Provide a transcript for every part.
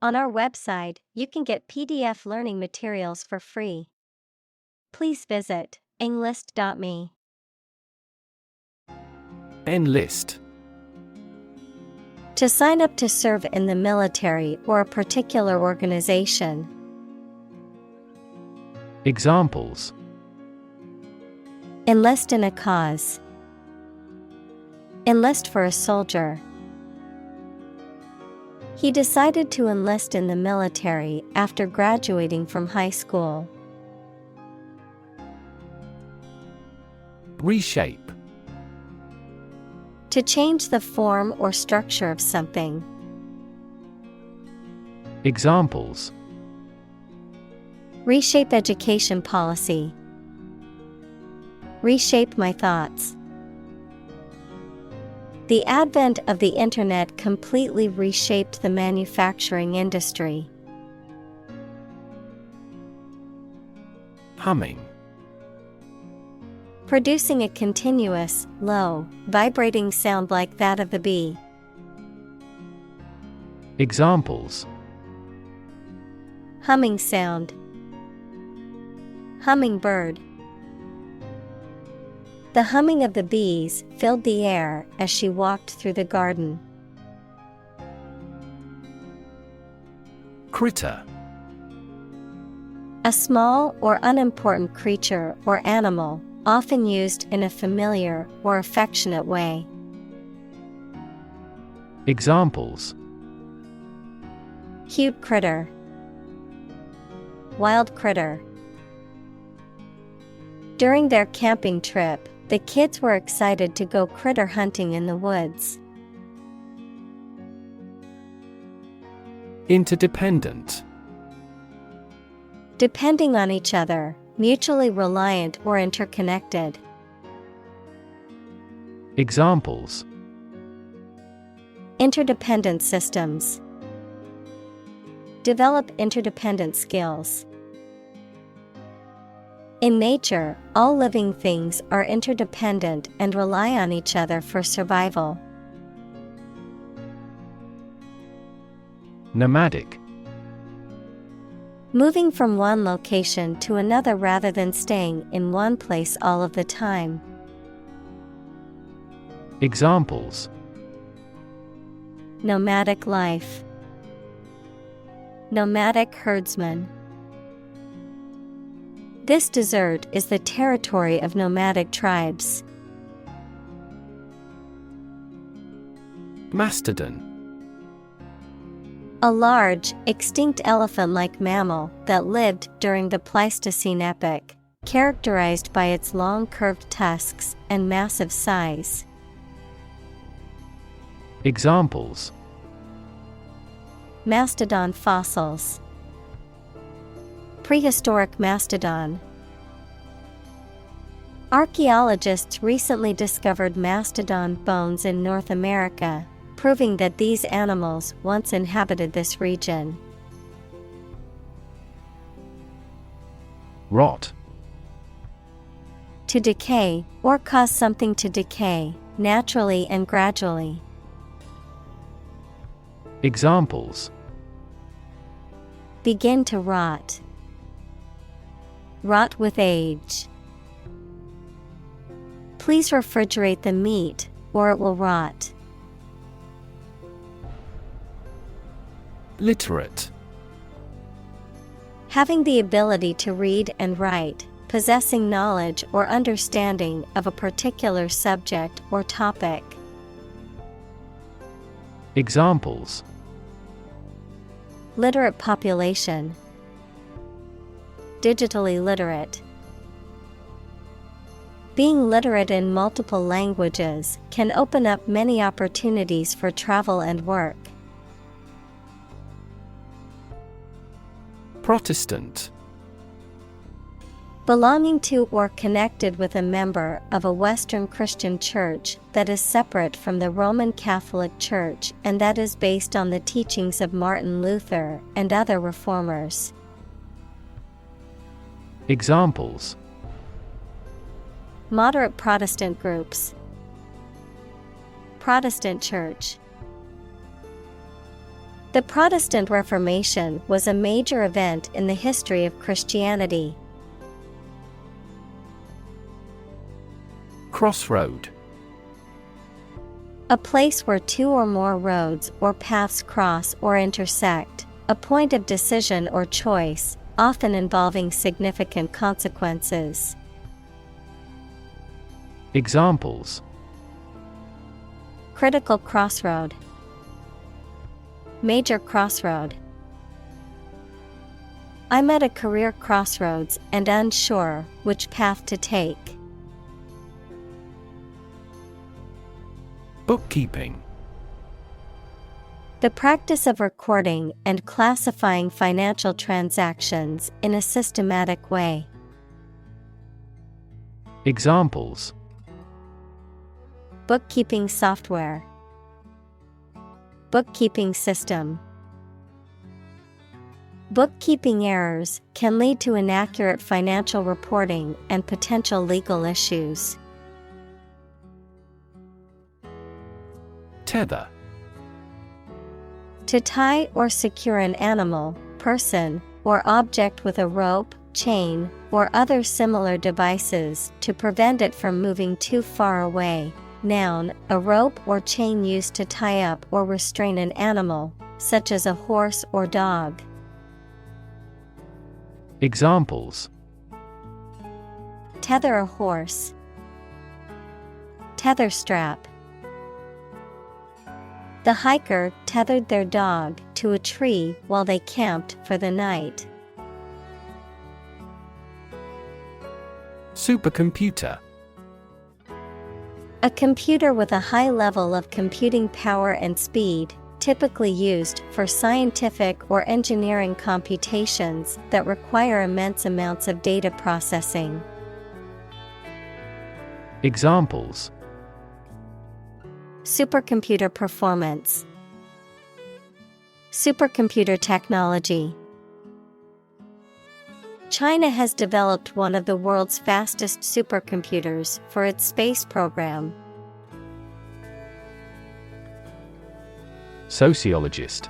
On our website, you can get PDF learning materials for free. Please visit englist.me. Enlist. To sign up to serve in the military or a particular organization. Examples: Enlist in a cause. Enlist for a soldier. He decided to enlist in the military after graduating from high school. Reshape. To change the form or structure of something. Examples: Reshape education policy. Reshape my thoughts. The advent of the internet completely reshaped the manufacturing industry. Humming. Producing a continuous, low, vibrating sound like that of the bee. Examples: Humming sound. Hummingbird. The humming of the bees filled the air as she walked through the garden. Critter. A small or unimportant creature or animal, often used in a familiar or affectionate way. Examples: Cute critter. Wild critter. During their camping trip, the kids were excited to go critter hunting in the woods. Interdependent. Depending on each other, mutually reliant or interconnected. Examples: Interdependent systems. Develop interdependent skills. In nature, all living things are interdependent and rely on each other for survival. Nomadic. Moving from one location to another rather than staying in one place all of the time. Examples: Nomadic life. Nomadic herdsman. This desert is the territory of nomadic tribes. Mastodon. A large, extinct elephant-like mammal that lived during the Pleistocene epoch, characterized by its long curved tusks and massive size. Examples: Mastodon fossils. Prehistoric mastodon. Archaeologists recently discovered mastodon bones in North America, proving that these animals once inhabited this region. Rot. To decay, or cause something to decay, naturally and gradually. Examples: Begin to rot. Rot with age. Please refrigerate the meat, or it will rot. Literate. Having the ability to read and write, possessing knowledge or understanding of a particular subject or topic. Examples: Literate population. Digitally literate. Being literate in multiple languages can open up many opportunities for travel and work. Protestant. Belonging to or connected with a member of a Western Christian church that is separate from the Roman Catholic Church and that is based on the teachings of Martin Luther and other reformers. Examples: Moderate Protestant groups. Protestant church. The Protestant Reformation was a major event in the history of Christianity. Crossroad. A place where two or more roads or paths cross or intersect, a point of decision or choice, often involving significant consequences. Examples: Critical crossroad. Major crossroad. I'm at a career crossroads and unsure which path to take. Bookkeeping. The practice of recording and classifying financial transactions in a systematic way. Examples: Bookkeeping software. Bookkeeping system. Bookkeeping errors can lead to inaccurate financial reporting and potential legal issues. Tether. To tie or secure an animal, person, or object with a rope, chain, or other similar devices to prevent it from moving too far away. Noun, a rope or chain used to tie up or restrain an animal, such as a horse or dog. Examples: Tether a horse. Tether strap. The hiker tethered their dog to a tree while they camped for the night. Supercomputer. A computer with a high level of computing power and speed, typically used for scientific or engineering computations that require immense amounts of data processing. Examples: Supercomputer performance. Supercomputer technology. China has developed one of the world's fastest supercomputers for its space program. Sociologist.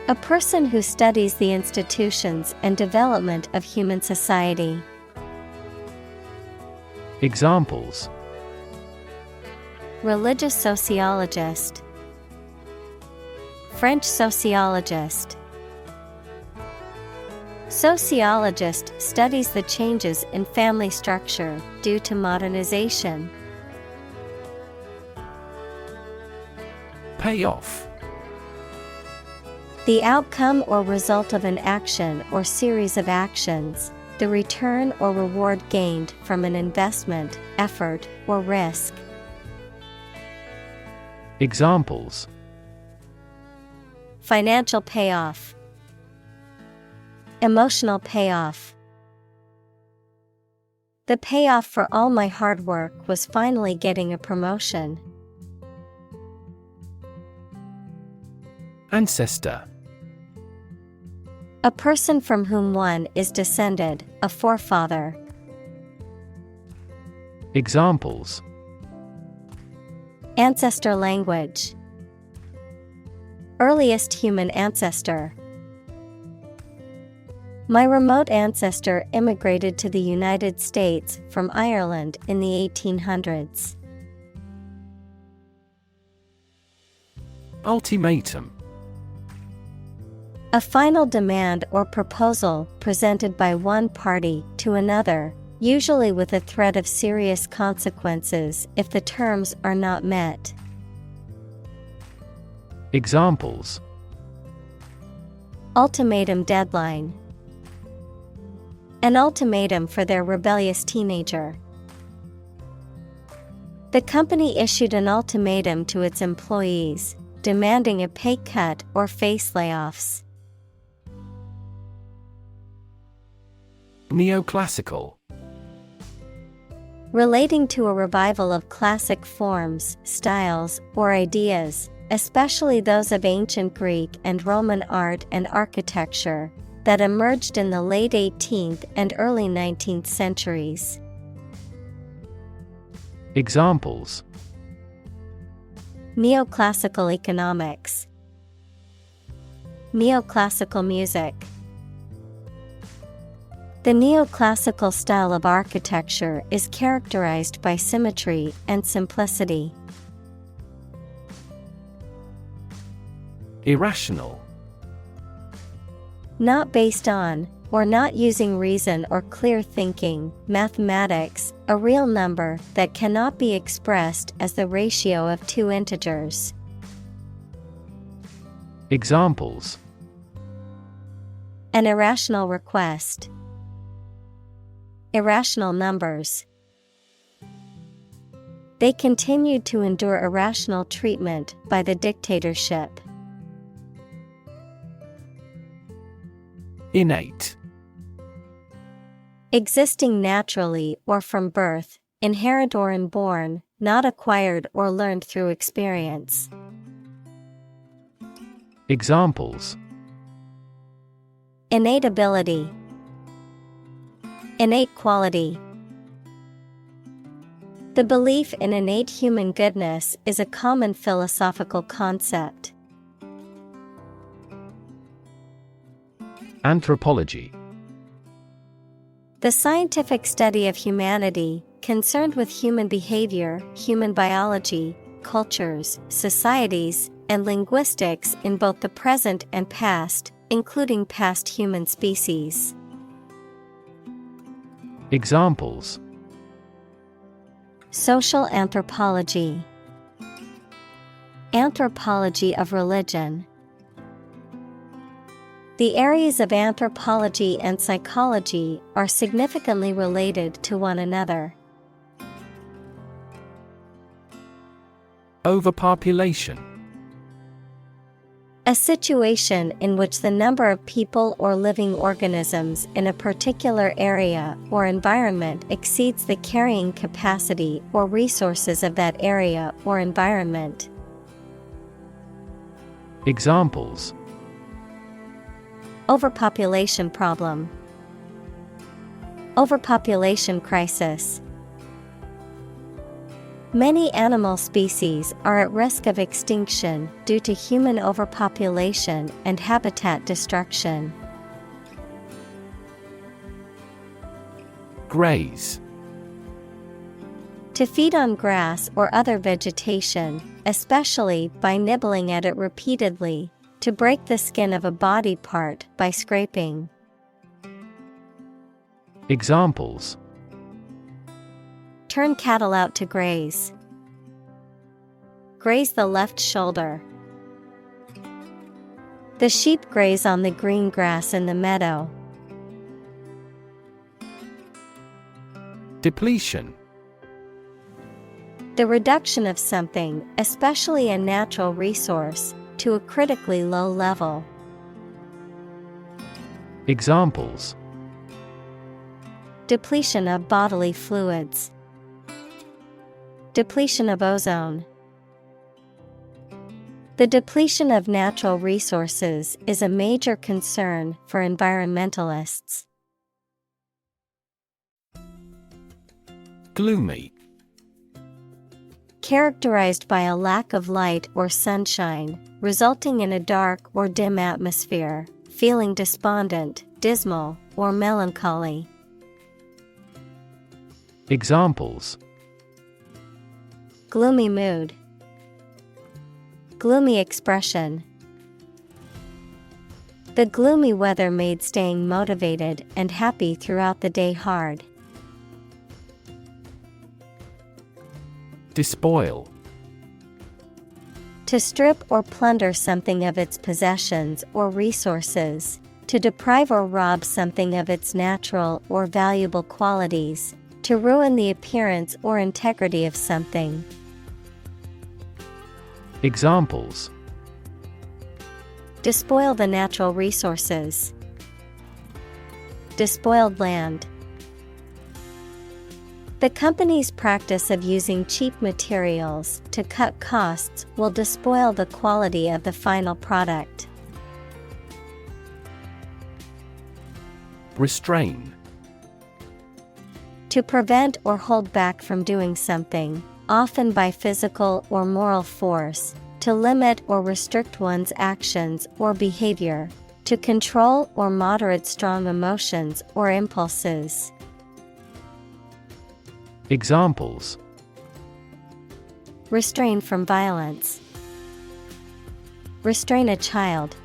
A person who studies the institutions and development of human society. Examples: Religious sociologist. French sociologist. Sociologist studies the changes in family structure due to modernization. Payoff. The outcome or result of an action or series of actions, the return or reward gained from an investment, effort, or risk. Examples: Financial payoff. Emotional payoff. The payoff for all my hard work was finally getting a promotion. Ancestor. A person from whom one is descended, a forefather. Examples: Ancestor language. Earliest human ancestor. My remote ancestor immigrated to the United States from Ireland in the 1800s. Ultimatum. A final demand or proposal presented by one party to another, usually with a threat of serious consequences if the terms are not met. Examples: Ultimatum deadline. An ultimatum for their rebellious teenager. The company issued an ultimatum to its employees, demanding a pay cut or face layoffs. Neoclassical. Relating to a revival of classic forms, styles, or ideas, especially those of ancient Greek and Roman art and architecture, that emerged in the late 18th and early 19th centuries. Examples: Neoclassical economics. Neoclassical music. The neoclassical style of architecture is characterized by symmetry and simplicity. Irrational. Not based on, or not using reason or clear thinking, mathematics, a real number that cannot be expressed as the ratio of two integers. Examples: An irrational request. Irrational numbers. They continued to endure irrational treatment by the dictatorship. Innate. Existing naturally or from birth, inherent or inborn, not acquired or learned through experience. Examples: Innate ability. Innate quality. The belief in innate human goodness is a common philosophical concept. Anthropology. The scientific study of humanity, concerned with human behavior, human biology, cultures, societies, and linguistics in both the present and past, including past human species. Examples: Social anthropology. Anthropology of religion. The areas of anthropology and psychology are significantly related to one another. Overpopulation. A situation in which the number of people or living organisms in a particular area or environment exceeds the carrying capacity or resources of that area or environment. Examples: Overpopulation problem. Overpopulation crisis. Many animal species are at risk of extinction due to human overpopulation and habitat destruction. Graze. To feed on grass or other vegetation, especially by nibbling at it repeatedly, to break the skin of a body part by scraping. Examples: Turn cattle out to graze. Graze the left shoulder. The sheep graze on the green grass in the meadow. Depletion. The reduction of something, especially a natural resource, to a critically low level. Examples: Depletion of bodily fluids. Depletion of ozone. The depletion of natural resources is a major concern for environmentalists. Gloomy. Characterized by a lack of light or sunshine, resulting in a dark or dim atmosphere, feeling despondent, dismal, or melancholy. Examples: Gloomy mood. Gloomy expression. The gloomy weather made staying motivated and happy throughout the day hard. Despoil. To strip or plunder something of its possessions or resources, to deprive or rob something of its natural or valuable qualities, to ruin the appearance or integrity of something. Examples: Despoil the natural resources. Despoiled land. The company's practice of using cheap materials to cut costs will despoil the quality of the final product. Restrain. To prevent or hold back from doing something, often by physical or moral force, to limit or restrict one's actions or behavior, to control or moderate strong emotions or impulses. Examples: restrain from violence, restrain a child.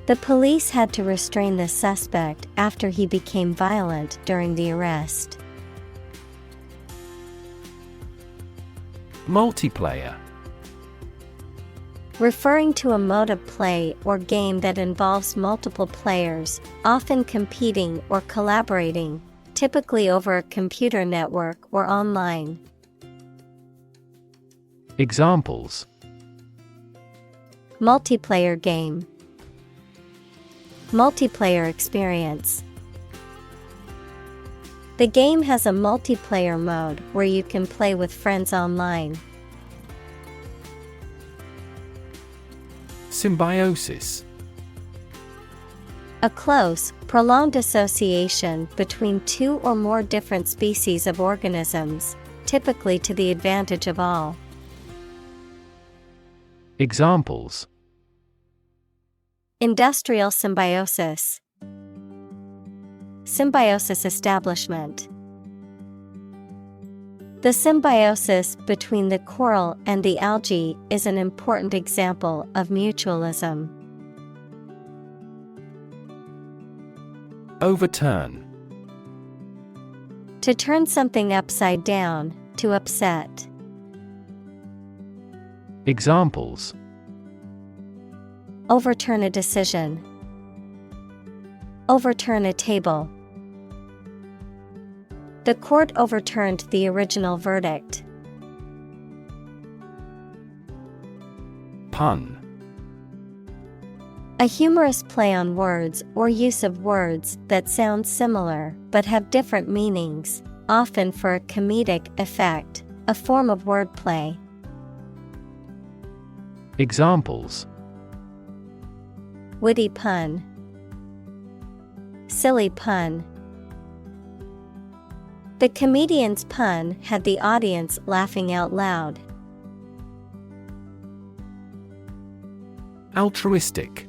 The police had to restrain the suspect after he became violent during the arrest. Multiplayer. Referring to a mode of play or game that involves multiple players, often competing or collaborating, typically over a computer network or online. Examples: multiplayer game, multiplayer experience. The game has a multiplayer mode where you can play with friends online. Symbiosis. A close, prolonged association between two or more different species of organisms, typically to the advantage of all. Examples: industrial symbiosis, symbiosis establishment. The symbiosis between the coral and the algae is an important example of mutualism. Overturn. To turn something upside down, to upset. Examples: overturn a decision, overturn a table. The court overturned the original verdict. Pun. A humorous play on words or use of words that sound similar but have different meanings, often for a comedic effect, a form of wordplay. Examples: witty pun, silly pun. The comedian's pun had the audience laughing out loud. Altruistic.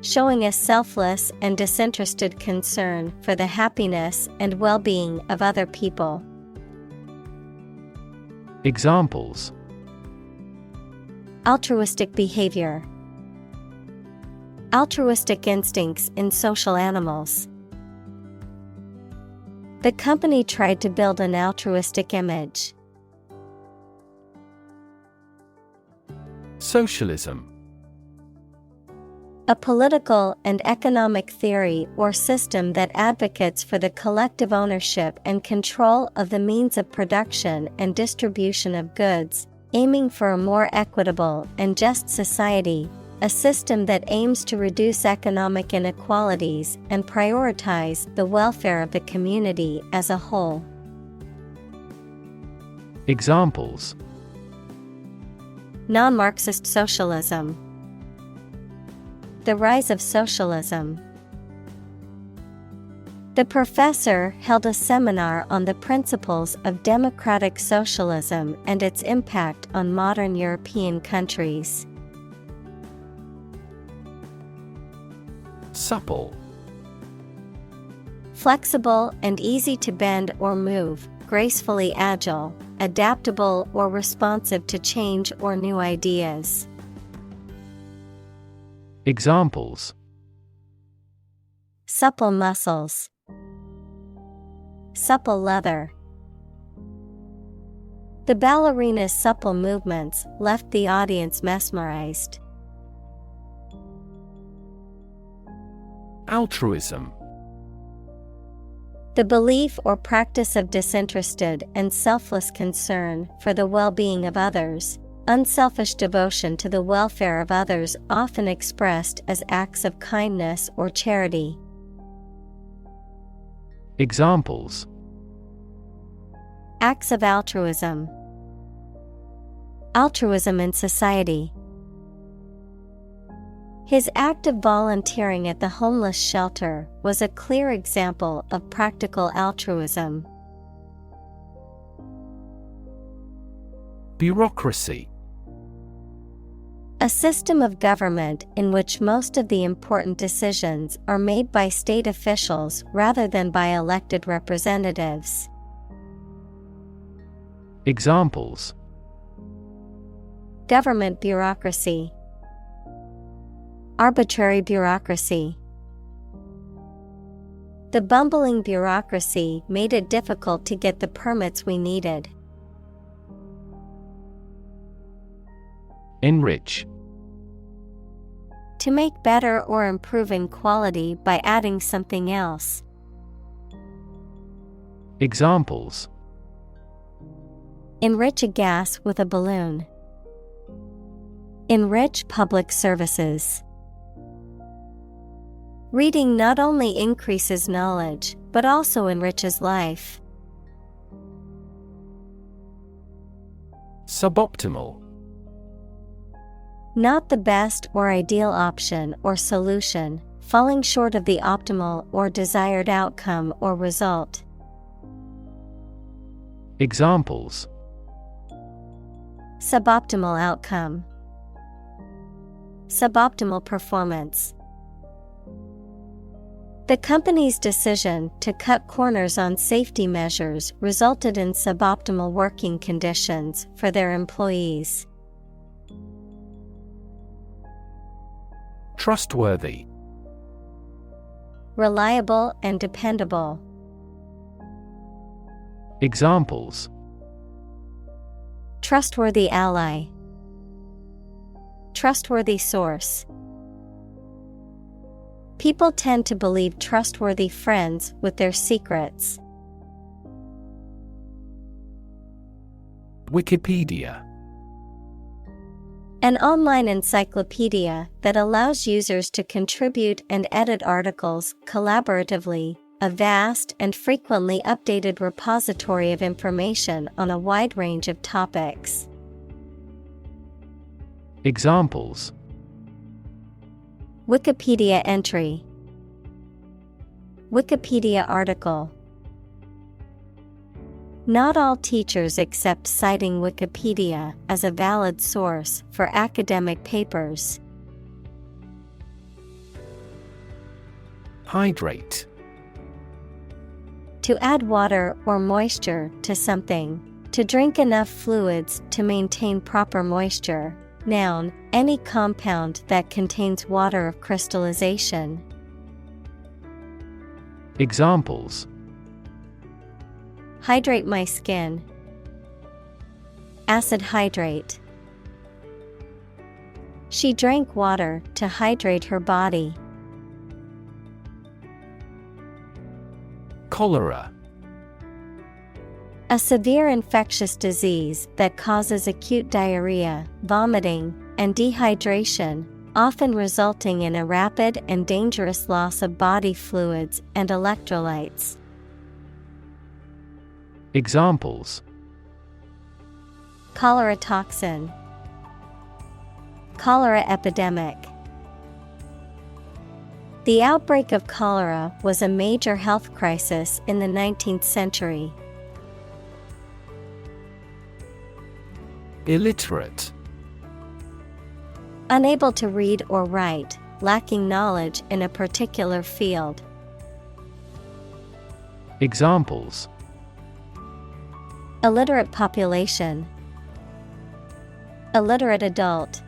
Showing a selfless and disinterested concern for the happiness and well-being of other people. Examples: altruistic behavior, altruistic instincts in social animals. The company tried to build an altruistic image. Socialism. A political and economic theory or system that advocates for the collective ownership and control of the means of production and distribution of goods, aiming for a more equitable and just society, a system that aims to reduce economic inequalities and prioritize the welfare of the community as a whole. Examples: non-Marxist socialism, the rise of socialism. The professor held a seminar on the principles of democratic socialism and its impact on modern European countries. Supple. Flexible and easy to bend or move, gracefully agile, adaptable or responsive to change or new ideas. Examples: supple muscles, supple leather. The ballerina's supple movements left the audience mesmerized. Altruism. The belief or practice of disinterested and selfless concern for the well-being of others, unselfish devotion to the welfare of others, often expressed as acts of kindness or charity. Examples: acts of altruism, altruism in society. His act of volunteering at the homeless shelter was a clear example of practical altruism. Bureaucracy. A system of government in which most of the important decisions are made by state officials rather than by elected representatives. Examples: Government bureaucracy. Arbitrary bureaucracy. The bumbling bureaucracy made it difficult to get the permits we needed. Enrich. To make better or improve in quality by adding something else. Examples: Enrich a gas with a balloon. Enrich public services. Reading not only increases knowledge, but also enriches life. Suboptimal. Not the best or ideal option or solution, falling short of the optimal or desired outcome or result. Examples: Suboptimal outcome. Suboptimal performance. The company's decision to cut corners on safety measures resulted in suboptimal working conditions for their employees. Trustworthy. Reliable and dependable. Examples: Trustworthy ally. Trustworthy source. People tend to believe trustworthy friends with their secrets. Wikipedia. An online encyclopedia that allows users to contribute and edit articles collaboratively, a vast and frequently updated repository of information on a wide range of topics. Examples: Wikipedia entry. Wikipedia article. Not all teachers accept citing Wikipedia as a valid source for academic papers. Hydrate. To add water or moisture to something. To drink enough fluids to maintain proper moisture. Noun, any compound that contains water of crystallization. Examples: Hydrate my skin. Acid hydrate. She drank water to hydrate her body. Cholera. A severe infectious disease that causes acute diarrhea, vomiting, and dehydration, often resulting in a rapid and dangerous loss of body fluids and electrolytes. Examples: Cholera toxin. Cholera epidemic. The outbreak of cholera was a major health crisis in the 19th century. Illiterate. Unable to read or write, lacking knowledge in a particular field. Examples: Illiterate population. Illiterate adult.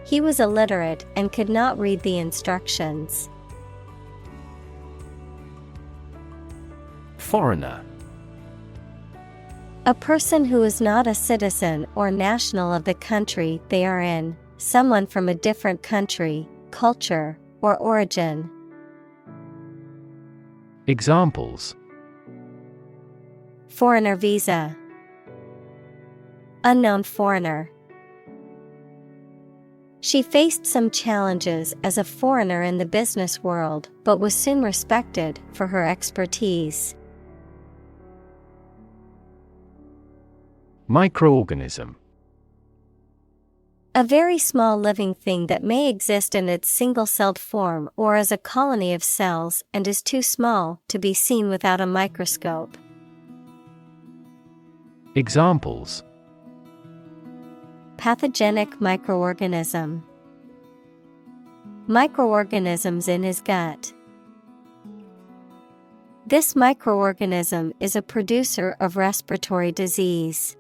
He was illiterate and could not read the instructions. Foreigner. A person who is not a citizen or national of the country they are in, someone from a different country, culture, or origin. Examples: Foreigner visa. Unknown foreigner. She faced some challenges as a foreigner in the business world, but was soon respected for her expertise. Microorganism. A very small living thing that may exist in its single-celled form or as a colony of cells and is too small to be seen without a microscope. Examples: pathogenic microorganism, microorganisms in his gut. This microorganism is a producer of respiratory disease.